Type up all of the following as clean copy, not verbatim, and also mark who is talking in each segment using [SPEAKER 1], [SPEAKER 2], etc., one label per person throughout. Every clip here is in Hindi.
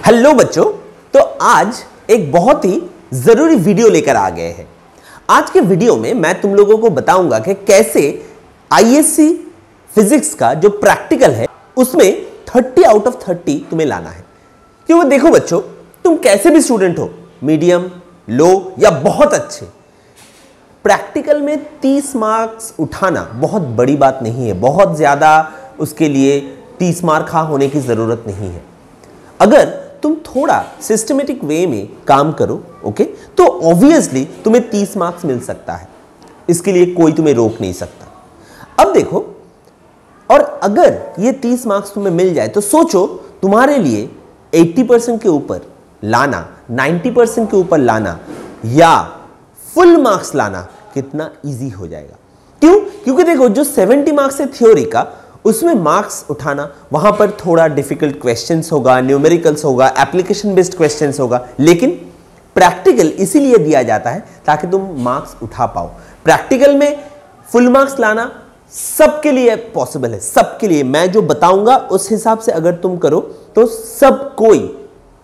[SPEAKER 1] हेलो बच्चों, तो आज एक बहुत ही जरूरी वीडियो लेकर आ गए हैं। आज के वीडियो में मैं तुम लोगों को बताऊंगा कि कैसे आईएससी फिजिक्स का जो प्रैक्टिकल है उसमें 30 आउट ऑफ 30 तुम्हें लाना है। क्योंकि देखो बच्चों, तुम कैसे भी स्टूडेंट हो, मीडियम, लो या बहुत अच्छे, प्रैक्टिकल में 30 मार्क्स उठाना बहुत बड़ी बात नहीं है। बहुत ज्यादा उसके लिए 30 मार्क होने की जरूरत नहीं है। अगर तुम थोड़ा सिस्टमेटिक वे में काम करो, ओके, तो ऑब्वियसली तुम्हें 30 मार्क्स मिल सकता है। इसके लिए कोई तुम्हें रोक नहीं सकता। अब देखो, और अगर ये 30 मार्क्स तुम्हें मिल जाए तो सोचो तुम्हारे लिए 80% के ऊपर लाना, 90% के ऊपर लाना या फुल मार्क्स लाना कितना इजी हो जाएगा। क्यों? क्योंकि देखो, जो 70 मार्क्स है थ्योरी का, उसमें मार्क्स उठाना, वहां पर थोड़ा डिफिकल्ट क्वेश्चंस होगा, न्यूमेरिकल्स होगा, एप्लीकेशन बेस्ड क्वेश्चंस होगा। लेकिन प्रैक्टिकल इसीलिए दिया जाता है ताकि तुम मार्क्स उठा पाओ। प्रैक्टिकल में फुल मार्क्स लाना सबके लिए पॉसिबल है, सबके लिए। मैं जो बताऊंगा उस हिसाब से अगर तुम करो तो सब कोई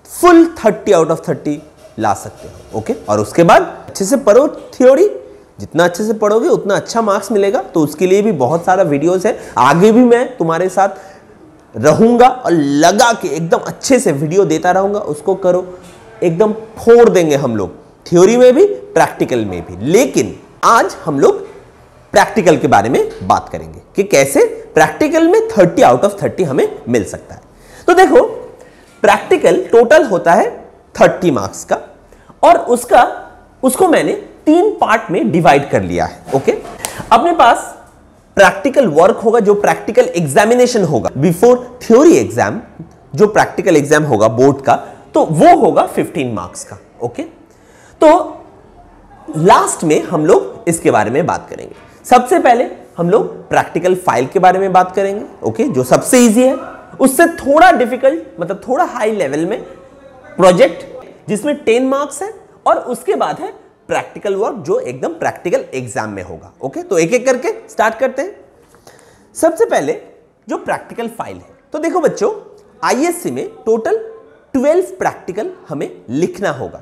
[SPEAKER 1] फुल 30 आउट ऑफ 30 ला सकते हो, ओके। और उसके बाद अच्छे से पढ़ो थ्योरी, जितना अच्छे से पढ़ोगे उतना अच्छा मार्क्स मिलेगा। तो उसके लिए भी बहुत सारा वीडियोस है, आगे भी मैं तुम्हारे साथ रहूंगा और लगा के एकदम अच्छे से वीडियो देता रहूंगा। उसको करो, एकदम फोड़ देंगे हम लोग, थ्योरी में भी प्रैक्टिकल में भी। लेकिन आज हम लोग प्रैक्टिकल के बारे में बात करेंगे कि कैसे प्रैक्टिकल में 30 आउट ऑफ 30 हमें मिल सकता है। तो देखो, प्रैक्टिकल टोटल होता है 30 मार्क्स का, और उसको मैंने 3 पार्ट में डिवाइड कर लिया है, ओके। अपने पास प्रैक्टिकल वर्क होगा, जो प्रैक्टिकल एग्जामिनेशन होगा बिफोर थ्योरी एग्जाम, जो प्रैक्टिकल एग्जाम होगा बोर्ड का, तो वो होगा 15 मार्क्स का, ओके। तो लास्ट में हम लोग इसके बारे में बात करेंगे। सबसे पहले हम लोग प्रैक्टिकल फाइल के बारे में बात करेंगे, ओके, जो सबसे इजी है। उससे थोड़ा डिफिकल्ट, मतलब थोड़ा हाई लेवल में प्रोजेक्ट, जिसमें 10 मार्क्स है, और उसके बाद है प्रैक्टिकल वर्क, जो एकदम प्रैक्टिकल एग्जाम में होगा, ओके। तो एक एक करके स्टार्ट करते हैं। सबसे पहले जो प्रैक्टिकल फाइल है, तो देखो बच्चों, आईएससी में टोटल 12 प्रैक्टिकल हमें लिखना होगा।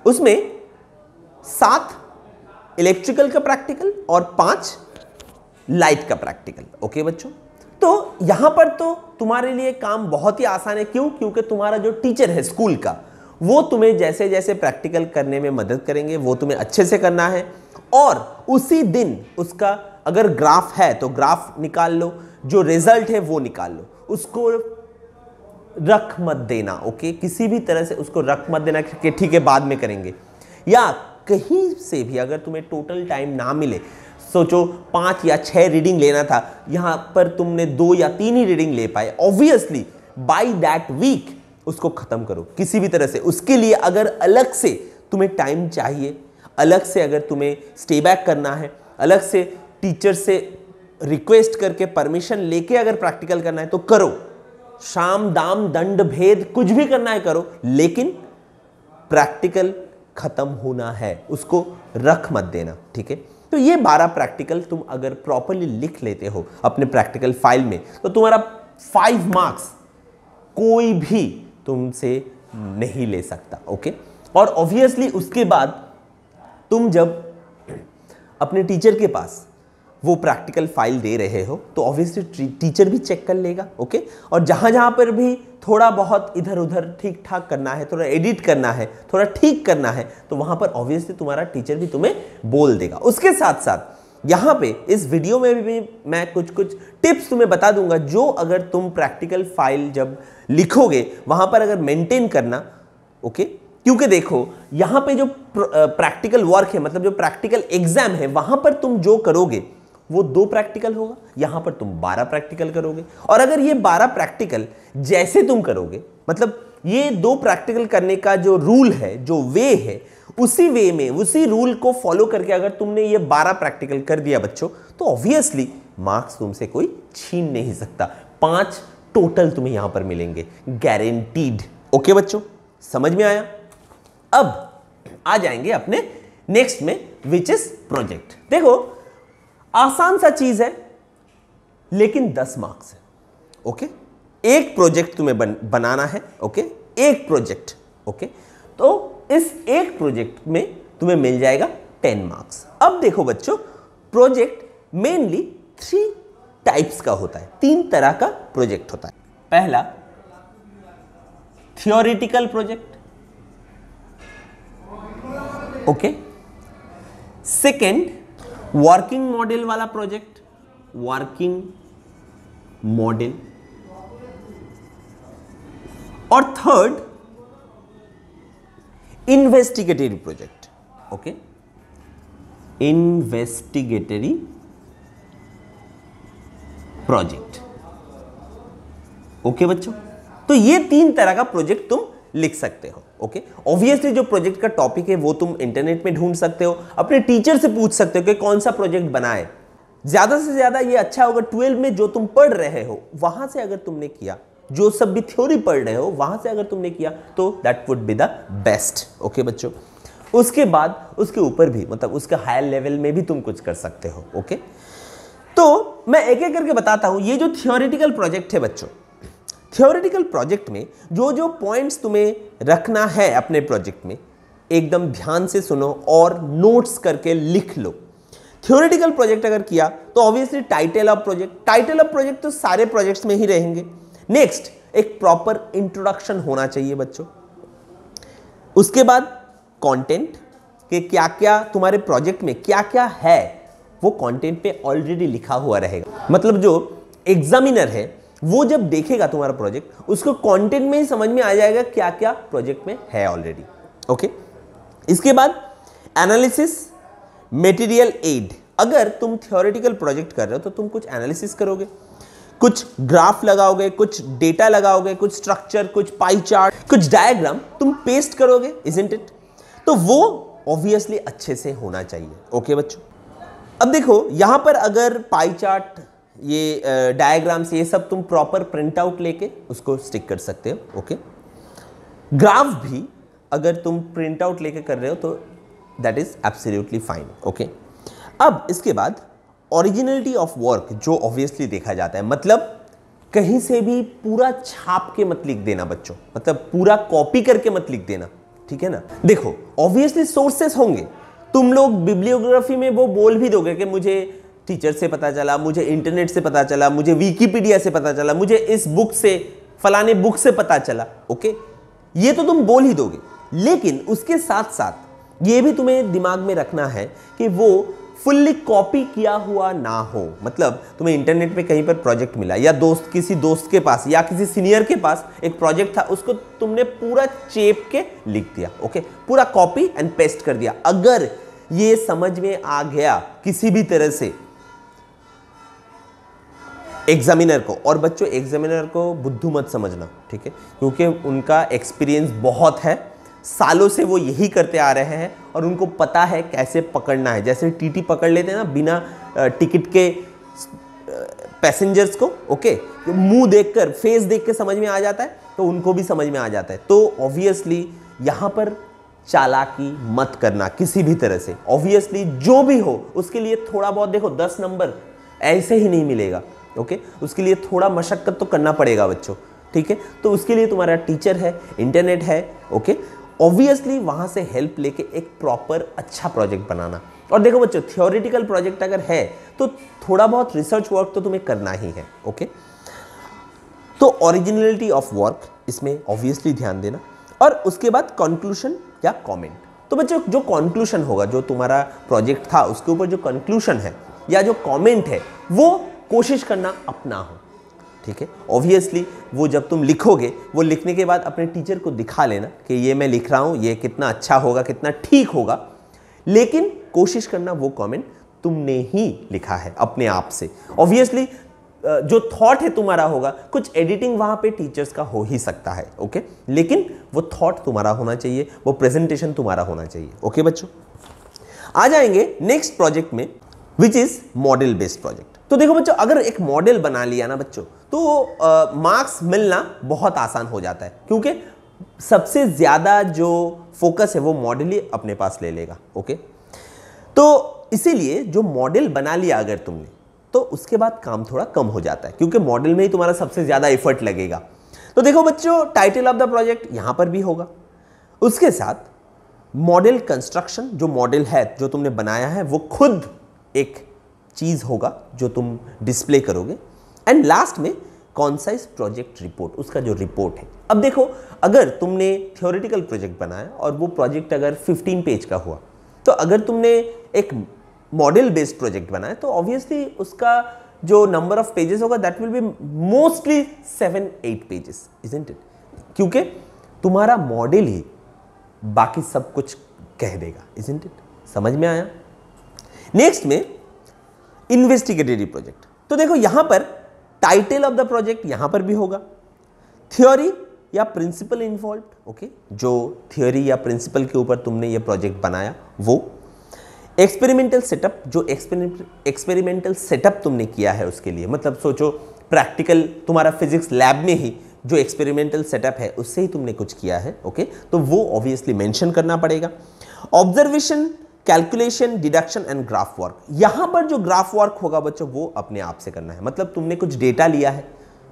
[SPEAKER 1] उसमें 7 इलेक्ट्रिकल का प्रैक्टिकल और 5 लाइट का प्रैक्टिकल, ओके बच्चों। तो यहां पर तो तुम्हारे लिए काम बहुत ही आसान है। क्यों? क्योंकि तुम्हारा जो टीचर है स्कूल का, वो तुम्हें जैसे जैसे प्रैक्टिकल करने में मदद करेंगे, वो तुम्हें अच्छे से करना है। और उसी दिन उसका अगर ग्राफ है तो ग्राफ निकाल लो, जो रिजल्ट है वो निकाल लो, उसको रख मत देना, ओके। किसी भी तरह से उसको रख मत देना कि ठीक है बाद में करेंगे। या कहीं से भी अगर तुम्हें टोटल टाइम ना मिले, सोचो 5 या 6 रीडिंग लेना था, यहां पर तुमने 2 या 3 ही रीडिंग ले पाए, ऑब्वियसली बाय दैट वीक उसको खत्म करो किसी भी तरह से। उसके लिए अगर अलग से तुम्हें टाइम चाहिए, अलग से अगर तुम्हें स्टे बैक करना है, अलग से टीचर से रिक्वेस्ट करके परमिशन लेके अगर प्रैक्टिकल करना है तो करो। शाम दाम दंड भेद कुछ भी करना है करो, लेकिन प्रैक्टिकल खत्म होना है, उसको रख मत देना, ठीक है। तो ये 12 प्रैक्टिकल तुम अगर प्रॉपर्ली लिख लेते हो अपने प्रैक्टिकल फाइल में, तो तुम्हारा 5 मार्क्स कोई भी तुमसे नहीं ले सकता, ओके। और ऑब्वियसली उसके बाद तुम जब अपने टीचर के पास वो प्रैक्टिकल फाइल दे रहे हो तो ऑब्वियसली टीचर भी चेक कर लेगा, ओके। और जहां जहां पर भी थोड़ा बहुत इधर उधर ठीक ठाक करना है, थोड़ा एडिट करना है, थोड़ा ठीक करना है, तो वहां पर ऑब्वियसली तुम्हारा टीचर भी तुम्हें बोल देगा। उसके साथ साथ यहां पे इस वीडियो में भी मैं कुछ टिप्स तुम्हें बता दूंगा, जो अगर तुम प्रैक्टिकल फाइल जब लिखोगे वहां पर अगर मेंटेन करना, ओके। क्योंकि देखो, यहां पे जो प्रैक्टिकल वर्क है, मतलब जो प्रैक्टिकल एग्जाम है, वहां पर तुम जो करोगे वो 2 प्रैक्टिकल होगा, यहां पर तुम 12 प्रैक्टिकल करोगे। और अगर ये 12 प्रैक्टिकल जैसे तुम करोगे, मतलब ये 2 प्रैक्टिकल करने का जो रूल है, जो वे है, उसी वे में, उसी रूल को फॉलो करके अगर तुमने ये 12 प्रैक्टिकल कर दिया बच्चों, तो ऑब्वियसली मार्क्स तुमसे कोई छीन नहीं सकता। 5 टोटल तुम्हें यहां पर मिलेंगे, गारंटीड, ओके बच्चों, समझ में आया। अब आ जाएंगे अपने नेक्स्ट में, विच इज प्रोजेक्ट। देखो, आसान सा चीज है, लेकिन 10 मार्क्स है, ओके। एक प्रोजेक्ट तुम्हें बनाना है, ओके। एक प्रोजेक्ट। ओके, तो इस एक प्रोजेक्ट में तुम्हें मिल जाएगा 10 मार्क्स। अब देखो बच्चों, प्रोजेक्ट मेनली 3 टाइप्स का होता है, 3 तरह का प्रोजेक्ट होता है। पहला theoretical project, okay. Second working model वाला प्रोजेक्ट, वर्किंग मॉडल। और third investigatory project, okay, investigatory project. Okay बच्चों, तो ये 3 तरह का प्रोजेक्ट तुम लिख सकते हो। ओके, ऑब्वियसली जो प्रोजेक्ट का टॉपिक है वो तुम इंटरनेट में ढूंढ सकते हो, अपने टीचर से पूछ सकते हो कि कौन सा प्रोजेक्ट बनाए। ज्यादा से ज्यादा ये अच्छा होगा 12 में जो तुम पढ़ रहे हो वहां से अगर तुमने किया, जो सब भी थ्योरी पढ़ रहे हो वहां से अगर तुमने किया तो that would be the best. Okay बच्चों, उसके बाद उसके ऊपर भी, मतलब उसके हायर लेवल में भी तुम कुछ कर सकते हो। ओके, तो मैं एक एक करके बताता हूं। ये जो थियोरेटिकल प्रोजेक्ट है बच्चों, थियोरेटिकल प्रोजेक्ट में जो जो पॉइंट्स तुम्हें रखना है अपने प्रोजेक्ट में, एकदम ध्यान से सुनो और नोट्स करके लिख लो। थियोरेटिकल प्रोजेक्ट अगर किया तो obviously title of project, title of project तो सारे प्रोजेक्ट्स में ही रहेंगे। नेक्स्ट, एक प्रॉपर इंट्रोडक्शन होना चाहिए बच्चों। उसके बाद कंटेंट के क्या क्या तुम्हारे प्रोजेक्ट में क्या क्या है वो कंटेंट पे ऑलरेडी लिखा हुआ रहेगा। मतलब जो एग्जामिनर है वो जब देखेगा तुम्हारा प्रोजेक्ट, उसको कंटेंट में ही समझ में आ जाएगा क्या क्या प्रोजेक्ट में है ऑलरेडी। ओके, इसके बाद एनालिसिस, मटेरियल एड। अगर तुम थियोरेटिकल प्रोजेक्ट कर रहे हो तो तुम कुछ एनालिसिस करोगे, कुछ ग्राफ लगाओगे, कुछ डेटा लगाओगे, कुछ स्ट्रक्चर, कुछ पाई चार्ट, कुछ डायग्राम तुम पेस्ट करोगे, इजंट इट? तो वो ऑब्वियसली अच्छे से होना चाहिए। ओके बच्चों, अब देखो यहां पर अगर पाई चार्ट, ये डायग्राम्स, ये सब तुम प्रॉपर प्रिंट आउट लेके उसको स्टिक कर सकते हो। ओके, ग्राफ भी अगर तुम प्रिंट आउट लेके कर रहे हो तो that is absolutely fine. Okay, अब इसके बाद ओरिजिनलिटी ऑफ वर्क, जो ऑब्वियसली देखा जाता है, मतलब कहीं से भी पूरा छाप के मत लिख देना बच्चों, मतलब पूरा कॉपी करके मत लिख देना, ठीक है ना। देखो ऑब्वियसली सोर्सेस होंगे, तुम लोग बिब्लियोग्राफी में वो बोल भी दोगे कि मुझे टीचर से पता चला, मुझे इंटरनेट से पता चला, मुझे विकिपीडिया से पता चला, मुझे इस बुक से, फलाने बुक से पता चला। ओके, ये तो तुम बोल ही दोगे, लेकिन उसके साथ साथ ये भी तुम्हें दिमाग में रखना है कि वो फुल्ली कॉपी किया हुआ ना हो। मतलब तुम्हें इंटरनेट पे कहीं पर प्रोजेक्ट मिला, या दोस्त, किसी दोस्त के पास या किसी सीनियर के पास एक प्रोजेक्ट था, उसको तुमने पूरा चेप के लिख दिया। ओके, पूरा कॉपी एंड पेस्ट कर दिया। अगर ये समझ में आ गया किसी भी तरह से एग्जामिनर को, और बच्चों एग्जामिनर को बुद्धू मत समझना, ठीक है, क्योंकि उनका एक्सपीरियंस बहुत है, सालों से वो यही करते आ रहे हैं और उनको पता है कैसे पकड़ना है। जैसे टीटी पकड़ लेते हैं ना बिना टिकट के पैसेंजर्स को। ओके, मुंह देखकर, फेस देख के समझ में आ जाता है, तो उनको भी समझ में आ जाता है। तो ऑब्वियसली यहां पर चालाकी मत करना किसी भी तरह से। ऑब्वियसली जो भी हो उसके लिए थोड़ा बहुत, देखो 10 नंबर ऐसे ही नहीं मिलेगा। ओके, उसके लिए थोड़ा मशक्कत तो करना पड़ेगा बच्चों, ठीक है। तो उसके लिए तुम्हारा टीचर है, इंटरनेट है। ओके, ऑब्वियसली वहां से हेल्प लेके एक प्रॉपर अच्छा प्रोजेक्ट बनाना। और देखो बच्चों, थियोरेटिकल प्रोजेक्ट अगर है तो थोड़ा बहुत रिसर्च वर्क तो तुम्हें करना ही है। ओके, तो ओरिजिनलिटी ऑफ वर्क इसमें ऑब्वियसली ध्यान देना। और उसके बाद कंक्लूजन या कमेंट। तो बच्चों जो कंक्लूजन होगा, जो तुम्हारा प्रोजेक्ट था उसके ऊपर जो कंक्लूजन है या जो कमेंट है, वो कोशिश करना अपना हो, ठीक है। ऑब्वियसली वो जब तुम लिखोगे, वो लिखने के बाद अपने टीचर को दिखा लेना कि ये मैं लिख रहा हूं, ये कितना अच्छा होगा, कितना ठीक होगा, लेकिन कोशिश करना वो कमेंट तुमने ही लिखा है अपने आप से। ऑब्वियसली जो थॉट है तुम्हारा होगा, कुछ एडिटिंग वहां पे टीचर्स का हो ही सकता है। ओके, लेकिन वो थॉट तुम्हारा होना चाहिए, वो प्रेजेंटेशन तुम्हारा होना चाहिए। ओके बच्चों, आ जाएंगे नेक्स्ट प्रोजेक्ट में, which is model based project. तो देखो बच्चों, अगर एक मॉडल बना लिया ना बच्चों, तो मार्क्स मिलना बहुत आसान हो जाता है, क्योंकि सबसे ज्यादा जो फोकस है वो मॉडल ही अपने पास ले लेगा। ओके, तो इसीलिए जो मॉडल बना लिया अगर तुमने, तो उसके बाद काम थोड़ा कम हो जाता है, क्योंकि मॉडल में ही तुम्हारा सबसे ज्यादा एफर्ट लगेगा। तो देखो बच्चों, टाइटल ऑफ द प्रोजेक्ट यहां पर भी होगा, उसके साथ मॉडल कंस्ट्रक्शन, जो मॉडल है जो तुमने बनाया है वो खुद एक चीज होगा जो तुम डिस्प्ले करोगे, एंड लास्ट में कॉन्साइज प्रोजेक्ट रिपोर्ट, उसका जो रिपोर्ट है। अब देखो, अगर तुमने थ्योरेटिकल प्रोजेक्ट बनाया और वो प्रोजेक्ट अगर 15 पेज का हुआ, तो अगर तुमने एक मॉडल बेस्ड प्रोजेक्ट बनाया तो ऑब्वियसली उसका जो नंबर ऑफ पेजेस होगा that will be mostly 7-8 pages, isn't it? क्योंकि तुम्हारा मॉडल ही बाकी सब कुछ कह देगा, इजंट इट? समझ में आया? नेक्स्ट में इन्वेस्टिगेटरी प्रोजेक्ट। तो देखो यहां पर टाइटल ऑफ द प्रोजेक्ट यहां पर भी होगा, थ्योरी या प्रिंसिपल इन्वॉल्व, ओके, जो थ्योरी या प्रिंसिपल के ऊपर तुमने ये प्रोजेक्ट बनाया वो, एक्सपेरिमेंटल सेटअप, जो एक्सपेरिमेंटल सेटअप तुमने किया है उसके लिए, मतलब सोचो प्रैक्टिकल तुम्हारा फिजिक्स लैब में ही जो एक्सपेरिमेंटल सेटअप है उससे ही तुमने कुछ किया है, ओके, तो वो ऑब्वियसली मेंशन करना पड़ेगा। Observation, calculation, deduction and graph work, यहां पर जो ग्राफ वर्क होगा बच्चों वो अपने आप से करना है, मतलब तुमने कुछ डेटा लिया है,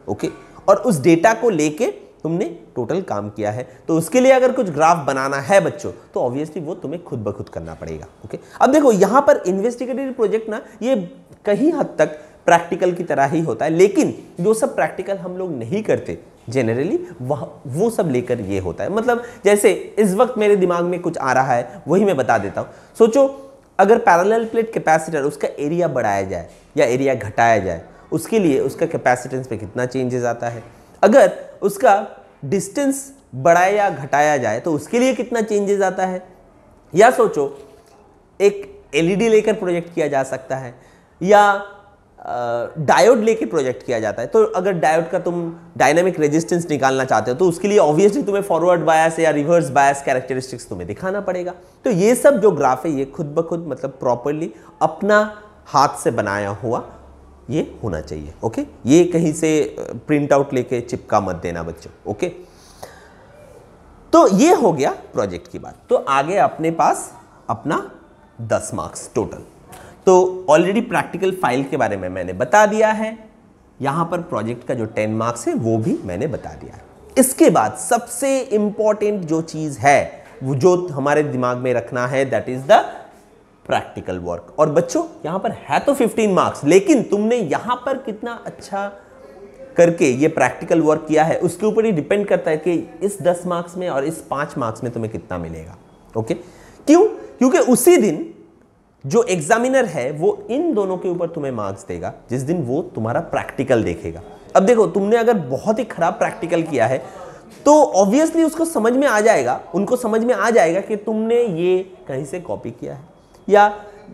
[SPEAKER 1] ओके, और उस डेटा को लेके तुमने टोटल काम किया है, तो उसके लिए अगर कुछ ग्राफ बनाना है बच्चों तो ऑब्वियसली वो तुम्हें खुद ब खुद करना पड़ेगा, ओके। अब देखो यहां पर इन्वेस्टिगेटिव प्रोजेक्ट ना ये कहीं हद तक प्रैक्टिकल की तरह ही होता है, लेकिन जो सब प्रैक्टिकल हम लोग नहीं करते जनरली वो सब लेकर ये होता है। मतलब जैसे इस वक्त मेरे दिमाग में कुछ आ रहा है वही मैं बता देता हूं। सोचो अगर पैरेलल प्लेट कैपेसिटर उसका एरिया बढ़ाया जाए या एरिया घटाया जाए, उसके लिए उसका कैपेसिटेंस पे कितना चेंजेस आता है, अगर उसका डिस्टेंस बढ़ाया या घटाया जाए तो उसके लिए कितना चेंजेस आता है, या सोचो एक एलईडी लेकर प्रोजेक्ट किया जा सकता है या डायोड लेके प्रोजेक्ट किया जाता है, तो अगर डायोड का तुम डायनामिक रेजिस्टेंस निकालना चाहते हो तो उसके लिए ऑब्वियसली तुम्हें फॉरवर्ड बायस या रिवर्स बायस कैरेक्टरिस्टिक्स तुम्हें दिखाना पड़ेगा। तो ये सब जो ग्राफ है ये खुद ब खुद मतलब प्रॉपरली अपना हाथ से बनाया हुआ ये होना चाहिए, ओके। ये कहीं से प्रिंट आउट लेके चिपका मत देना बच्चों, ओके। तो ये हो गया प्रोजेक्ट की बात। तो आगे अपने पास अपना 10 मार्क्स टोटल। तो ऑलरेडी प्रैक्टिकल फाइल के बारे में मैंने बता दिया है, यहां पर प्रोजेक्ट का जो 10 मार्क्स है वो भी मैंने बता दिया है। इसके बाद सबसे इंपॉर्टेंट जो चीज है वो जो हमारे दिमाग में रखना है that is the practical work. और बच्चों यहां पर है तो 15 मार्क्स, लेकिन तुमने यहां पर कितना अच्छा करके ये प्रैक्टिकल वर्क किया है उसके ऊपर ही डिपेंड करता है कि इस 10 मार्क्स में और इस 5 मार्क्स में तुम्हें कितना मिलेगा, ओके। क्यों? क्योंकि उसी दिन जो एग्जामिनर है वो इन दोनों के ऊपर तुम्हें मार्क्स देगा जिस दिन वो तुम्हारा प्रैक्टिकल देखेगा। अब देखो तुमने अगर बहुत ही खराब प्रैक्टिकल किया है तो ऑब्वियसली उसको समझ में आ जाएगा, उनको समझ में आ जाएगा कि तुमने ये कहीं से कॉपी किया है या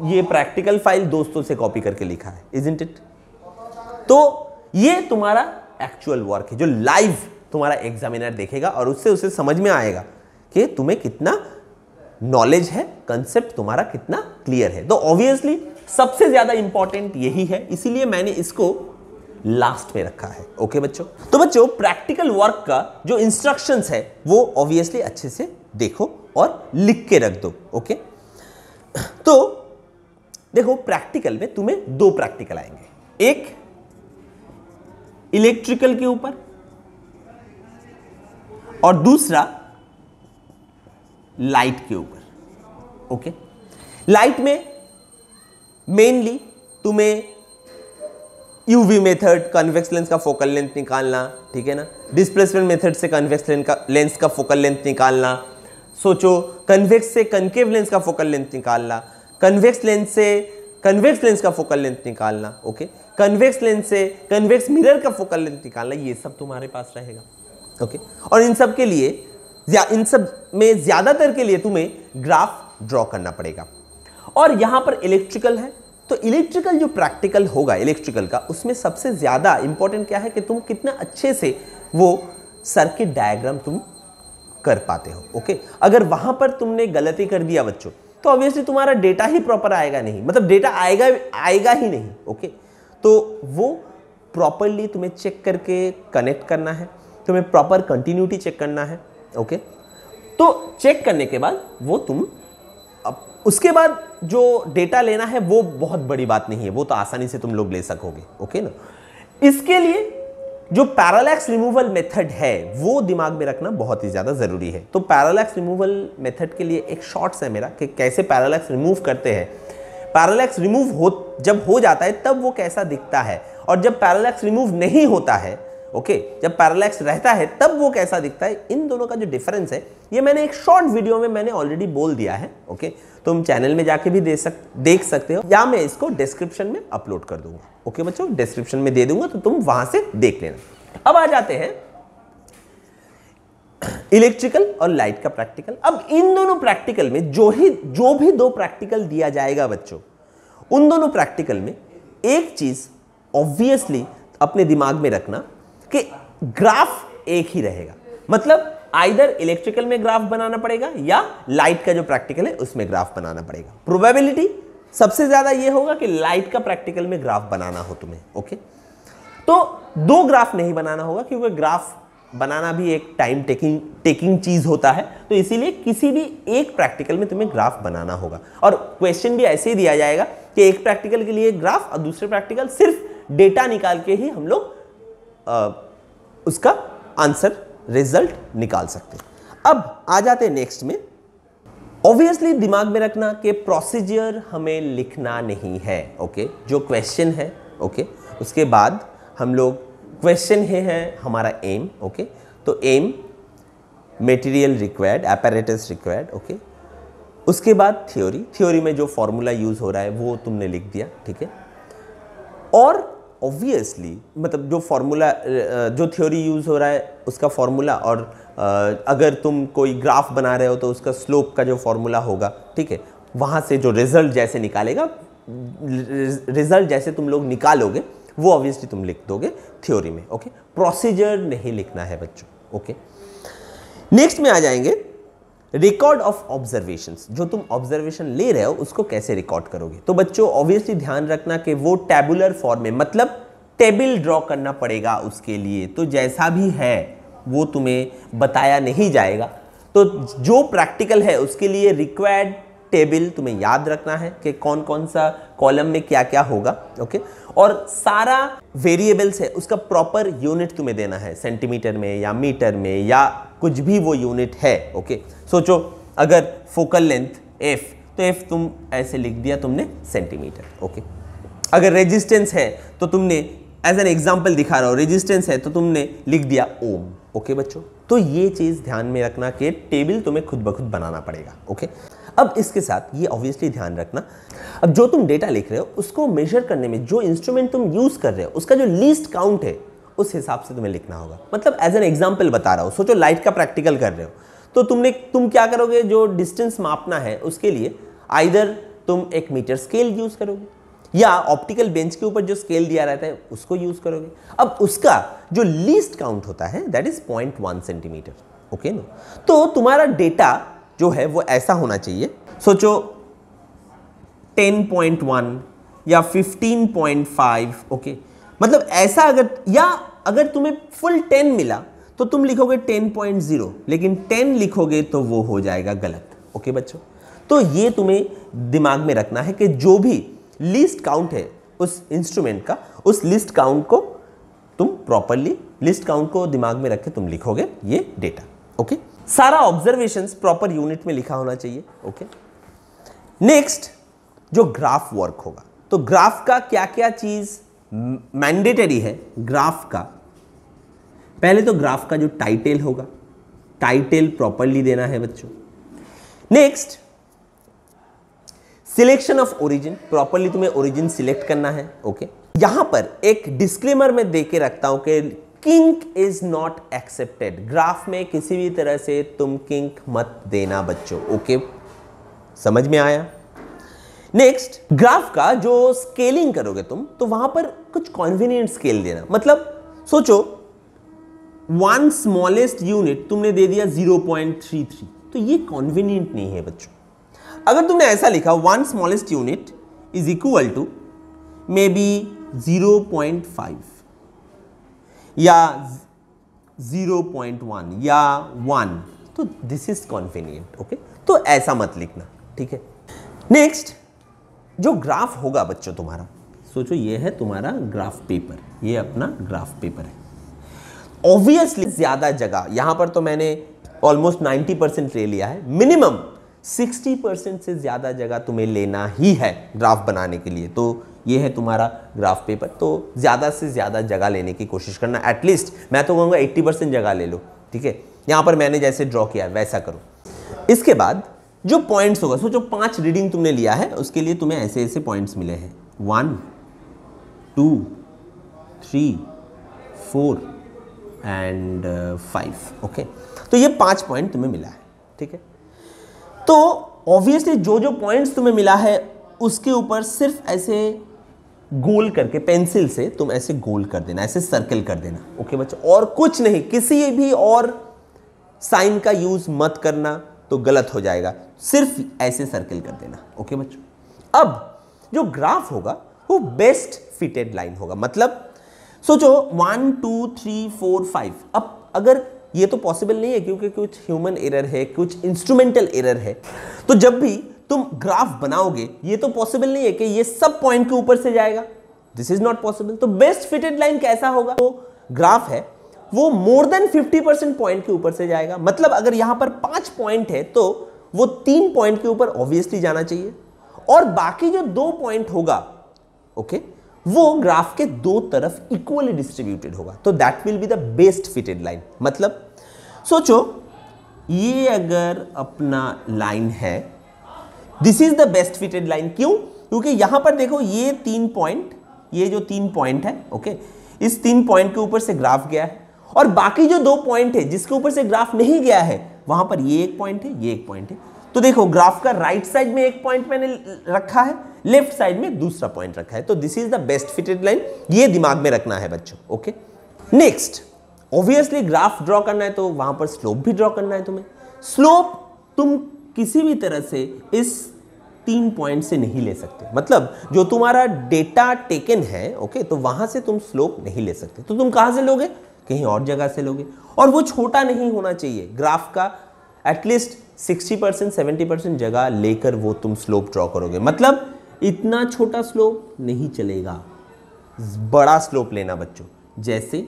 [SPEAKER 1] ये प्रैक्टिकल फाइल दोस्तों से कॉपी करके लिखा है, इजंट इट? तो ये तुम्हारा एक्चुअल वर्क है जो लाइव तुम्हारा एग्जामिनर देखेगा और उससे उसे समझ में आएगा कि तुम्हें कितना नॉलेज है, कंसेप्ट तुम्हारा कितना क्लियर है। तो ऑब्वियसली सबसे ज्यादा इंपॉर्टेंट यही है, इसीलिए मैंने इसको लास्ट में रखा है, ओके बच्चों। तो बच्चों प्रैक्टिकल वर्क का जो इंस्ट्रक्शंस है वो ऑब्वियसली अच्छे से देखो और लिख के रख दो, ओके। तो देखो प्रैक्टिकल में तुम्हें 2 प्रैक्टिकल आएंगे, एक इलेक्ट्रिकल के ऊपर और दूसरा लाइट के ऊपर, ओके। लाइट में मेनली तुम्हें यूवी मेथड, कन्वेक्स लेंस का फोकल लेंथ निकालना, ठीक है ना, डिस्प्लेसमेंट मेथड से कन्वेक्स लेंस का फोकल लेंथ निकालना, सोचो कन्वेक्स से कनकेव लेंस का फोकल लेंथ निकालना, कन्वेक्स लेंस से कन्वेक्स लेंस का फोकल लेंथ निकालना, ओके, कन्वेक्स लेंस से कन्वेक्स मिरर का फोकल लेंथ निकालना, ये सब तुम्हारे पास रहेगा, ओके। और इन सब के लिए, इन सब में ज्यादातर के लिए तुम्हें ग्राफ ड्रॉ करना पड़ेगा। और यहां पर इलेक्ट्रिकल है तो इलेक्ट्रिकल जो प्रैक्टिकल होगा इलेक्ट्रिकल का, उसमें सबसे ज्यादा इंपॉर्टेंट क्या है कि तुम कितना अच्छे से वो सर्किट डायग्राम तुम कर पाते हो, ओके। अगर वहां पर तुमने गलती कर दिया बच्चों तो ऑब्वियसली तुम्हारा डेटा ही प्रॉपर आएगा नहीं, मतलब डेटा आएगा ही नहीं, ओके। तो वो प्रॉपरली तुम्हें चेक करके कनेक्ट करना है, तुम्हें प्रॉपर कंटिन्यूटी चेक करना है, ओके। तो चेक करने के बाद वो तुम उसके बाद जो डेटा लेना है वो बहुत बड़ी बात नहीं है, वो तो आसानी से तुम लोग ले सकोगे, ओके ना। इसके लिए जो पैरालैक्स रिमूवल मेथड है वो दिमाग में रखना बहुत ही ज्यादा जरूरी है। तो पैरालैक्स रिमूवल मेथड के लिए एक शॉर्ट्स है मेरा कि कैसे पैरालैक्स रिमूव करते हैं। पैरालैक्स रिमूव जब हो जाता है तब वो कैसा दिखता है, और जब पैरालैक्स रिमूव नहीं होता है, ओके, जब पैरालैक्स रहता है तब वो कैसा दिखता है। इन दोनों का जो डिफरेंस है ये मैंने एक शॉर्ट वीडियो में मैंने ऑलरेडी बोल दिया है। ओके, तुम चैनल में जाके भी देख सकते हो, या मैं इसको डिस्क्रिप्शन में अपलोड कर दूंगा। ओके बच्चों, डिस्क्रिप्शन में दे दूंगा तो तुम वहां से देख लेना। अब आ जाते हैं इलेक्ट्रिकल और लाइट का प्रैक्टिकल। अब इन दोनों प्रैक्टिकल में जो भी दो प्रैक्टिकल दिया जाएगा बच्चों, उन दोनों प्रैक्टिकल में एक चीज ऑब्वियसली अपने दिमाग में रखना कि ग्राफ एक ही रहेगा। मतलब आइदर इलेक्ट्रिकल में ग्राफ बनाना पड़ेगा या लाइट का जो प्रैक्टिकल है उसमें ग्राफ बनाना पड़ेगा। प्रोबेबिलिटी सबसे ज्यादा ये होगा कि लाइट का प्रैक्टिकल में ग्राफ बनाना हो तुम्हें। ओके, तो दो ग्राफ नहीं बनाना होगा क्योंकि ग्राफ बनाना भी एक टाइम टेकिंग चीज होता है, तो इसीलिए किसी भी एक प्रैक्टिकल में तुम्हें ग्राफ बनाना होगा। और क्वेश्चन भी ऐसे ही दिया जाएगा कि एक प्रैक्टिकल के लिए ग्राफ और दूसरे प्रैक्टिकल सिर्फ डेटा निकाल के ही हम लोग उसका आंसर रिजल्ट निकाल सकते हैं। अब आ जाते हैं नेक्स्ट में। ऑब्वियसली दिमाग में रखना कि प्रोसीजर हमें लिखना नहीं है। ओके, जो क्वेश्चन है, ओके, उसके बाद हम लोग क्वेश्चन है हमारा एम। ओके, तो aim material required, apparatus required. Okay, उसके बाद थ्योरी में जो फॉर्मूला यूज हो रहा है वो तुमने लिख दिया, ठीक है। और ऑब्वियसली मतलब जो फॉर्मूला जो थ्योरी यूज हो रहा है उसका फॉर्मूला, और अगर तुम कोई ग्राफ बना रहे हो तो उसका स्लोप का जो फॉर्मूला होगा, ठीक है, वहाँ से जो रिजल्ट जैसे निकालेगा, रिजल्ट जैसे तुम लोग निकालोगे वो ऑब्वियसली तुम लिख दोगे थ्योरी में। ओके, प्रोसीजर नहीं लिखना है बच्चों। ओके, नेक्स्ट में आ जाएंगे रिकॉर्ड ऑफ ऑब्जर्वेशंस। जो तुम ऑब्जर्वेशन ले रहे हो उसको कैसे रिकॉर्ड करोगे। तो बच्चों ऑब्वियसली ध्यान रखना कि वो टेबुलर फॉर्म में, मतलब टेबल ड्रॉ करना पड़ेगा उसके लिए। तो जैसा भी है वो तुम्हें बताया नहीं जाएगा। तो जो प्रैक्टिकल है उसके लिए रिक्वायर्ड टेबल तुम्हें याद रखना है कि कौन कौन सा कॉलम में क्या क्या होगा। ओके, और सारा वेरिएबल्स है उसका प्रॉपर यूनिट तुम्हें देना है, सेंटीमीटर में या मीटर में या कुछ भी वो यूनिट है। ओके, सोचो अगर फोकल लेंथ एफ, तो एफ तुम ऐसे लिख दिया तुमने सेंटीमीटर। ओके, अगर रेजिस्टेंस है तो तुमने एज एन एग्जाम्पल दिखा रहा हो, रेजिस्टेंस है तो तुमने लिख दिया ओम। ओके बच्चों, तो ये चीज ध्यान में रखना कि टेबल तुम्हें खुद ब खुद बनाना पड़ेगा। ओके, अब इसके साथ ये ऑब्वियसली ध्यान रखना, अब जो तुम डेटा लिख रहे हो उसको मेजर करने में जो इंस्ट्रूमेंट तुम यूज कर रहे हो उसका जो लीस्ट काउंट है उस हिसाब से तुम्हें लिखना होगा। मतलब एज एन एग्जाम्पल बता रहा हूं, सोचो लाइट का प्रैक्टिकल कर रहे हो तो तुम क्या करोगे, जो डिस्टेंस मापना है उसके लिए आइदर तुम एक मीटर स्केल यूज करोगे या ऑप्टिकल बेंच के ऊपर जो स्केल दिया रहता है उसको यूज करोगे। अब उसका जो लीस्ट काउंट होता है दैट इज 0.1 सेंटीमीटर। ओके ना, तो तुम्हारा डेटा जो है वो ऐसा होना चाहिए, सोचो 10.1 या 15.5। ओके, मतलब ऐसा अगर तुम्हें फुल 10 मिला तो तुम लिखोगे 10.0, लेकिन 10 लिखोगे तो वो हो जाएगा गलत। ओके बच्चों, तो ये तुम्हें दिमाग में रखना है कि जो भी लिस्ट काउंट है उस इंस्ट्रूमेंट का, उस लिस्ट काउंट को तुम प्रॉपरली लिस्ट काउंट को दिमाग में रख के तुम लिखोगे ये डेटा। ओके, सारा ऑब्जर्वेशंस प्रॉपर यूनिट में लिखा होना चाहिए। ओके, नेक्स्ट जो ग्राफ वर्क होगा, तो ग्राफ का क्या क्या चीज मैंडेटरी है। ग्राफ का पहले तो ग्राफ का जो टाइटल होगा, टाइटल प्रॉपरली देना है बच्चों। Next selection of origin, properly तुम्हें ओरिजिन सिलेक्ट करना है। ओके, यहां पर एक डिस्क्लेमर में दे के रखता हूं कि kink is not accepted. Graph में किसी भी तरह से तुम किंक मत देना बच्चों। ओके, समझ में आया। नेक्स्ट, ग्राफ का जो स्केलिंग करोगे तुम तो वहां पर कुछ कॉन्वीनियंट स्केल देना। मतलब सोचो वन स्मॉलेस्ट यूनिट तुमने दे दिया 0.33, तो ये कॉन्वीनियंट नहीं है बच्चों। अगर तुमने ऐसा लिखा one smallest unit is equal to may be 0.5 या 0.1 या 1, तो दिस इज कॉन्वीनियंट। ओके, तो ऐसा मत लिखना, ठीक है। नेक्स्ट, जो ग्राफ होगा बच्चों तुम्हारा, सोचो ये है तुम्हारा ग्राफ पेपर, ये अपना ग्राफ पेपर है। ऑब्वियसली ज्यादा जगह, यहां पर तो मैंने ऑलमोस्ट 90% ले लिया है, मिनिमम 60% से ज्यादा जगह तुम्हें लेना ही है ग्राफ बनाने के लिए। तो ये है तुम्हारा ग्राफ पेपर, तो ज्यादा से ज्यादा जगह लेने की कोशिश करना। एटलीस्ट मैं तो कहूंगा 80% जगह ले लो, ठीक है। यहां पर मैंने जैसे ड्रॉ किया है वैसा करो। इसके बाद जो पॉइंट्स होगा, सोचो 5 रीडिंग तुमने लिया है, उसके लिए तुम्हें ऐसे ऐसे पॉइंट्स मिले हैं 1 2 3 4 एंड 5, ओके। तो ये 5 पॉइंट तुम्हें मिला है, ठीक है। तो ऑब्वियसली जो जो पॉइंट्स तुम्हें मिला है उसके ऊपर सिर्फ ऐसे गोल करके पेंसिल से तुम ऐसे गोल कर देना, ऐसे सर्कल कर देना, ओके बच्चों। और कुछ नहीं, किसी भी और साइन का यूज मत करना, तो गलत हो जाएगा। सिर्फ ऐसे सर्कल कर देना, ओके बच्चों। अब जो ग्राफ होगा वो बेस्ट फिटेड लाइन होगा। मतलब सोचो 1 2 3 4 5। अब अगर ये तो पॉसिबल नहीं है क्योंकि कुछ ह्यूमन एरर है, कुछ इंस्ट्रूमेंटल एरर है, तो जब भी तुम ग्राफ बनाओगे ये तो पॉसिबल नहीं है कि ये सब पॉइंट के ऊपर से जाएगा। This is not possible. तो बेस्ट फिटेड लाइन कैसा होगा? तो ग्राफ है वो मोर देन 50% पॉइंट के ऊपर से जाएगा। मतलब अगर यहां पर 5 पॉइंट है तो वो 3 पॉइंट के ऊपर ऑब्वियसली जाना चाहिए, और बाकी जो 2 पॉइंट होगा, ओके, वो ग्राफ के 2 तरफ इक्वली डिस्ट्रीब्यूटेड होगा। तो that will be the best fitted line. मतलब सोचो ये अगर अपना लाइन है, this is the best fitted line. क्यों? क्योंकि यहां पर देखो ये 3 पॉइंट, ये जो 3 पॉइंट है, ओके, इस 3 पॉइंट के ऊपर से ग्राफ गया है, और बाकी जो 2 पॉइंट है जिसके ऊपर से ग्राफ नहीं गया है, वहां पर ये 1 पॉइंट है, ये 1 पॉइंट है। तो देखो ग्राफ का राइट साइड में 1 पॉइंट मैंने रखा है, लेफ्ट साइड में दूसरा पॉइंट रखा है। तो this is the best fitted line, ये दिमाग में रखना है बच्चों, okay. Next, obviously graph draw करना है तो वहां पर स्लोप भी ड्रॉ करना है तुम्हें। स्लोप तुम किसी भी तरह से इस 3 पॉइंट से नहीं ले सकते। मतलब जो तुम्हारा डेटा टेकन है, ओके, तो वहां से तुम स्लोप नहीं ले सकते। तो तुम कहां से लोगे? कहीं और जगह से लोगे, और वो छोटा नहीं होना चाहिए। ग्राफ का एटलीस्ट 60% 70% जगह लेकर वो तुम स्लोप ड्रॉ करोगे। मतलब इतना छोटा स्लोप नहीं चलेगा, बड़ा स्लोप लेना बच्चों। जैसे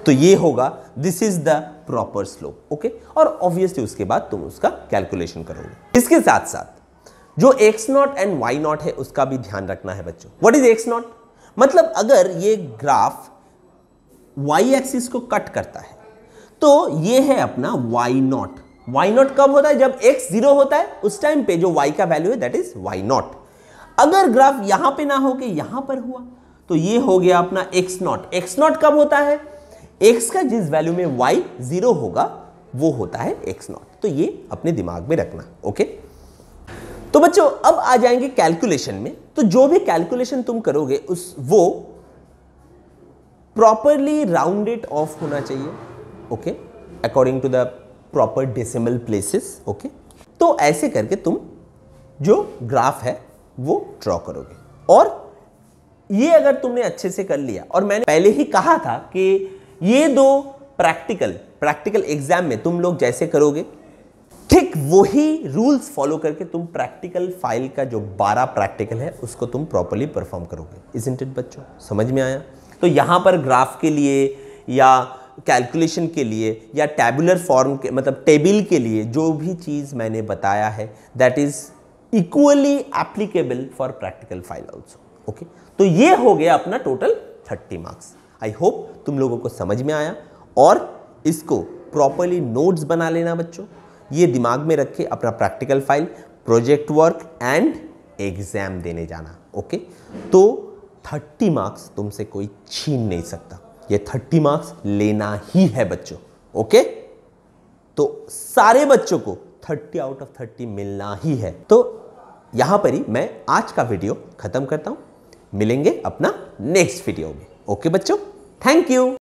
[SPEAKER 1] तो ये होगा, this is the proper slope, okay. और ऑब्वियसली उसके बाद तुम उसका कैलकुलेशन करोगे। इसके साथ साथ जो x0 एंड y0 है उसका भी ध्यान रखना है बच्चों। What is x0? मतलब अगर ये ग्राफ y एक्सिस को कट करता है तो ये है अपना y0। y0 कब होता है? जब x 0 होता है, उस टाइम पे जो y का वैल्यू है दैट इज y0। अगर ग्राफ यहां पे ना हो के यहां पर हुआ तो ये हो गया अपना x0। x0 कब होता है? x का जिस वैल्यू में y 0 होगा वो होता है x0। तो ये अपने दिमाग में रखना, ओके। तो बच्चों अब आ जाएंगे कैलकुलेशन में। तो जो भी कैलकुलेशन तुम करोगे वो प्रॉपरली राउंडेड ऑफ होना चाहिए, okay, according to the proper decimal places, okay. तो ऐसे करके तुम जो ग्राफ है वो ड्रॉ करोगे। और ये अगर तुमने अच्छे से कर लिया, और मैंने पहले ही कहा था कि ये 2 प्रैक्टिकल एग्जाम में तुम लोग जैसे करोगे, ठीक वही रूल्स फॉलो करके तुम प्रैक्टिकल फाइल का जो 12 प्रैक्टिकल है उसको तुम प्रॉपर्ली परफॉर्म करोगे। इज़न्ट इट बच्चों? समझ में आया? तो यहां पर ग्राफ के लिए या कैलकुलेशन के लिए या टैबुलर फॉर्म के मतलब टेबल के लिए जो भी चीज मैंने बताया है that is equally applicable for practical file also, okay. तो ये हो गया अपना टोटल 30 मार्क्स। आई होप तुम लोगों को समझ में आया, और इसको प्रॉपर्ली नोट्स बना लेना बच्चों। ये दिमाग में रख के अपना practical file, project work and exam देने जाना, ओके। तो 30 मार्क्स तुमसे कोई छीन नहीं सकता, ये 30 मार्क्स लेना ही है बच्चों, ओके। तो सारे बच्चों को 30 आउट ऑफ 30 मिलना ही है। तो यहां पर ही मैं आज का वीडियो खत्म करता हूं। मिलेंगे अपना नेक्स्ट वीडियो में, ओके बच्चों। Thank you.